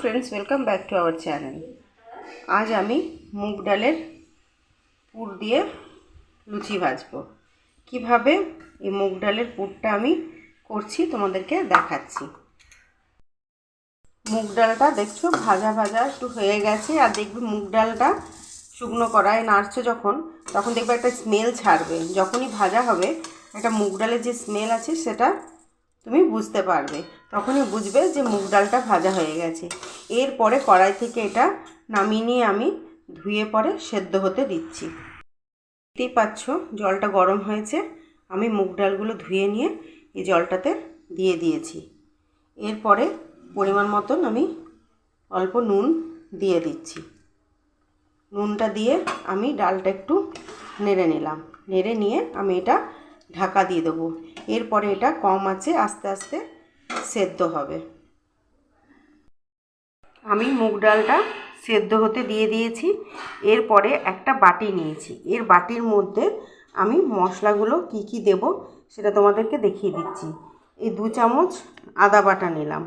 Friends, welcome back to our channel. आज आमी मूग डालेर पुर दिए लुचि भाजबो। किभाबे এই मूग डालेर पुरटा आमी करछि तोमादेरके देखाচ্ছি। मूग डालटा देखছো भाजा भाजा একটু হয়ে গেছে। আর দেখবে মুগ ডালটা শুকনো কড়ায় নাড়ছো যখন, তখন দেখবে একটা স্মেল ছাড়বে। যখনই ভাজা হবে একটা মুগ ডালের যে স্মেল আছে সেটা তুমি বুঝতে পারবে। তখনই বুঝবে যে মুগ ডালটা ভাজা হয়ে গেছে। এরপরে কড়াই থেকে এটা নামিয়ে নিয়ে আমি ধুয়ে পরে সেদ্ধ হতে দিচ্ছি। দেখতেই পাচ্ছ জলটা গরম হয়েছে। আমি মুগ ডালগুলো ধুয়ে নিয়ে এই জলটাতে দিয়ে দিয়েছি। এরপরে পরিমাণ মতন আমি অল্প নুন দিয়ে দিচ্ছি। নুনটা দিয়ে আমি ডালটা একটু নেড়ে নিলাম। নেড়ে নিয়ে আমি এটা ঢাকা দিয়ে দেবো। এরপরে এটা কম আঁচে আস্তে আস্তে সেদ্ধ হবে। আমি মুগ ডালটা সেদ্ধ হতে দিয়ে দিয়েছি। এরপরে একটা বাটি নিয়েছি। এর বাটির মধ্যে আমি মশলাগুলো কি কি দেব সেটা তোমাদেরকে দেখিয়ে দিচ্ছি। এই 2 চামচ আদা বাটা নিলাম।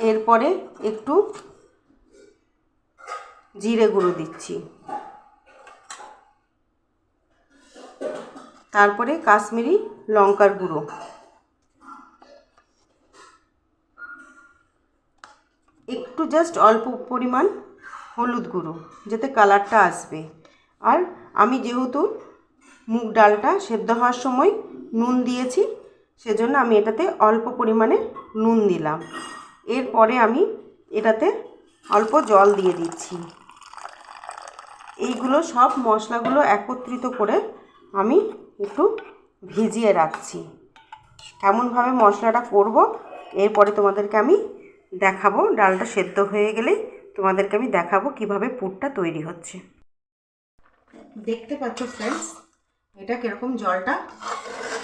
এরপরে একটু জিরে গুঁড়ো দিচ্ছি। তারপরে কাশ্মীরি লঙ্কার গুঁড়ো, একটু জাস্ট অল্প পরিমাণ হলুদ গুঁড়ো যাতে কালারটা আসবে। আর আমি যেহেতু মুগ ডালটা সেদ্ধ হওয়ার সময় নুন দিয়েছি, সেজন্য আমি এটাতে অল্প পরিমাণে নুন দিলাম। এরপরে আমি এটাতে অল্প জল দিয়ে দিচ্ছি। এইগুলো সব মশলাগুলো একত্রিত করে আমি একটু ভিজিয়ে রাখছি। এমনভাবে মশলাটা করব। এরপরে তোমাদেরকে আমি দেখাবো, ডালটা সেদ্ধ হয়ে গেলেই তোমাদেরকে আমি দেখাবো কিভাবে পুরটা তৈরি হচ্ছে। দেখতে পাচ্ছ ফ্রেন্ডস, এটা কীরকম জলটা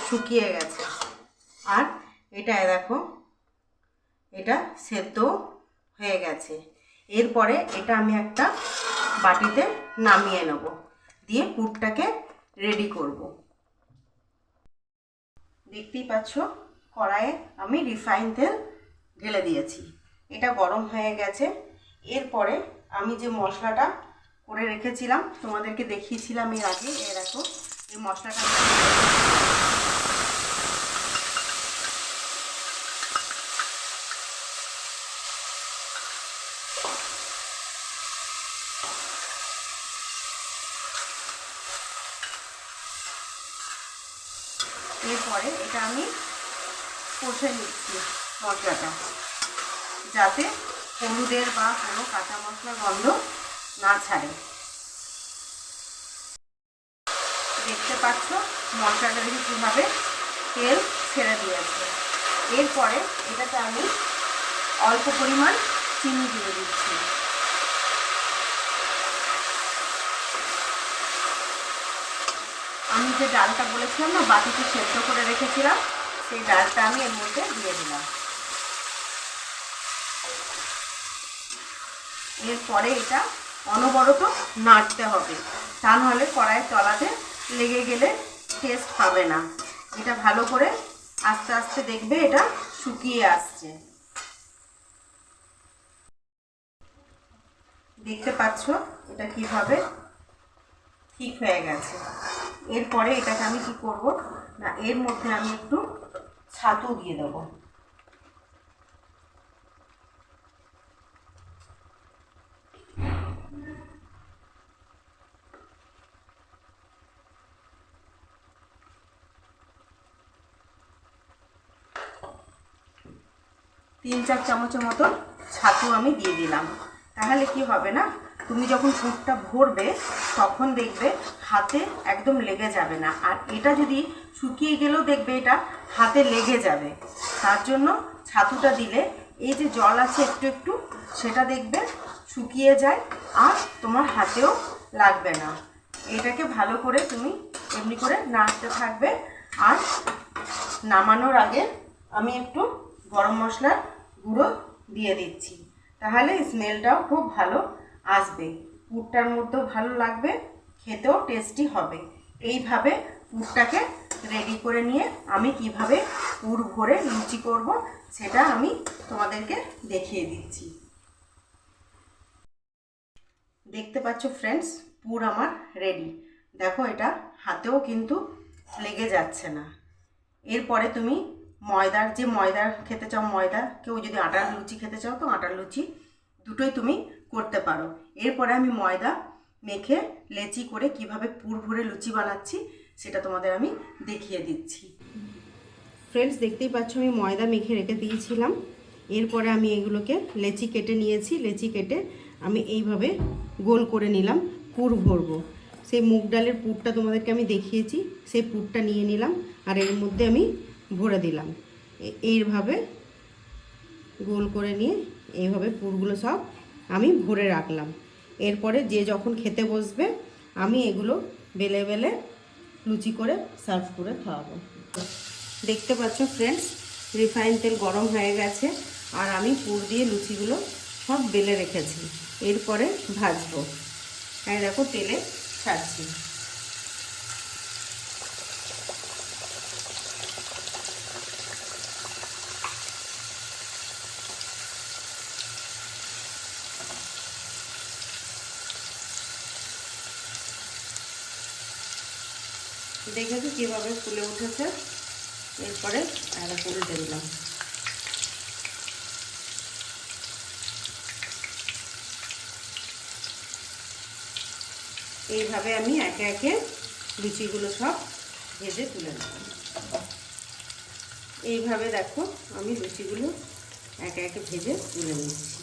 শুকিয়ে গেছে। আর এটা দেখো এটা সেদ্ধ হয়ে গেছে। এরপরে এটা আমি একটা বাটিতে নামিয়ে নেব, দিয়ে পুরটাকে রেডি করব। দেখতেই পাচ্ছ কড়াইয়ে আমি রিফাইন তেল ঢেলে দিয়েছি। এটা গরম হয়ে গেছে। এরপরে আমি যে মশলাটা করে রেখেছিলাম তোমাদেরকে দেখিয়েছিলাম এর আগে, দেখো এই মশলাটা এরপরে এটা আমি কষে নিচ্ছি মশলাটা, যাতে হলুদের বা কোনো কাঁচা মশলার গন্ধ না ছাড়ে। দেখতে পাচ্ছ মশলাটা দেখে কীভাবে তেল ছেড়ে দিয়েছে। এরপরে এটাতে আমি অল্প পরিমাণ চিনি দিয়ে দিচ্ছি। আমি যে ডালটা বলেছিলাম না বাটিতে সেদ্ধ করে রেখেছিলাম, সেই ডালটা আমি এর মধ্যে দিয়ে দিলাম। এরপরে এটা অনবরত নাড়তে হবে, তা নাহলে কড়াইয়ের তলাতে লেগে গেলে টেস্ট পাবে না। এটা ভালো করে আস্তে আস্তে দেখবে এটা শুকিয়ে আসছে। দেখতে পাচ্ছ এটা কিভাবে ঠিক হয়ে গেছে। এরপরে এটাকে আমি কি করব না, এর মধ্যে আমি একটু ছাতু দিয়ে দেবো। তিন চার চামচের মতো ছাতু আমি দিয়ে দিলাম। তাহলে কি হবে না, তুমি যখন পুরটা ভরবে তখন দেখবে হাতে একদম লেগে যাবে না। আর এটা যদি শুকিয়ে গেলেও দেখবে এটা হাতে লেগে যাবে। তার জন্য ছাতুটা দিলে এই যে জল আছে একটু একটু, সেটা দেখবে শুকিয়ে যায় আর তোমার হাতেও লাগবে না। এটাকে ভালো করে তুমি এমনি করে নাড়তে থাকবে। আর নামানোর আগে আমি একটু গরম মশলার গুঁড়ো দিয়ে দিচ্ছি, তাহলে স্মেলটাও খুব ভালো আসবে, পুরটার মধ্যেও ভালো লাগবে, খেতেও টেস্টি হবে। এইভাবে পুরটাকে রেডি করে নিয়ে আমি কিভাবে পুর ভরে লুচি করব সেটা আমি তোমাদেরকে দেখিয়ে দিচ্ছি। দেখতে পাচ্ছ ফ্রেন্ডস, পুর আমার রেডি। দেখো এটা হাতেও কিন্তু লেগে যাচ্ছে না। এরপরে তুমি ময়দা খেতে চাও ময়দা, কেউ যদি আটার লুচি খেতে চাও তো আটার লুচি, দুটোই তুমি করতে পারো। এরপরে আমি ময়দা মেখে লেচি করে কিভাবে পুর ভরে লুচি বানাচ্ছি সেটা তোমাদের আমি দেখিয়ে দিচ্ছি। ফ্রেন্ডস, দেখতেই পাচ্ছ আমি ময়দা মেখে রেখে দিয়েছিলাম। এরপরে আমি এগুলোকে লেচি কেটে নিয়েছি। লেচি কেটে আমি এইভাবে গোল করে নিলাম, পুর ভরবো। সেই মুগ ডালের পুরটা তোমাদেরকে আমি দেখিয়েছি, সেই পুরটা নিয়ে নিলাম আর এর মধ্যে আমি ভরে দিলাম। এইভাবে গোল করে নিয়ে এইভাবে পুরগুলো সব আমি ভরে রাখলাম। এরপরে যে যখন খেতে বসবে আমি এগুলো বেলে বেলে লুচি করে সার্ভ করে খাওয়াবো। দেখতে পাচ্ছ ফ্রেন্ডস, রিফাইন তেল গরম হয়ে গেছে আর আমি পুর দিয়ে লুচিগুলো সব বেলে রেখেছি। এরপরে ভাজবো। হ্যাঁ দেখো তেলে ছাড়ছি। দেখেছি কীভাবে ফুলে উঠেছে। এরপরে একটা উল্টে দিলাম। এইভাবে আমি একে একে লুচিগুলো সব ভেজে তুলে নেব। এইভাবে দেখো আমি লুচিগুলো একে একে ভেজে তুলে নিচ্ছি।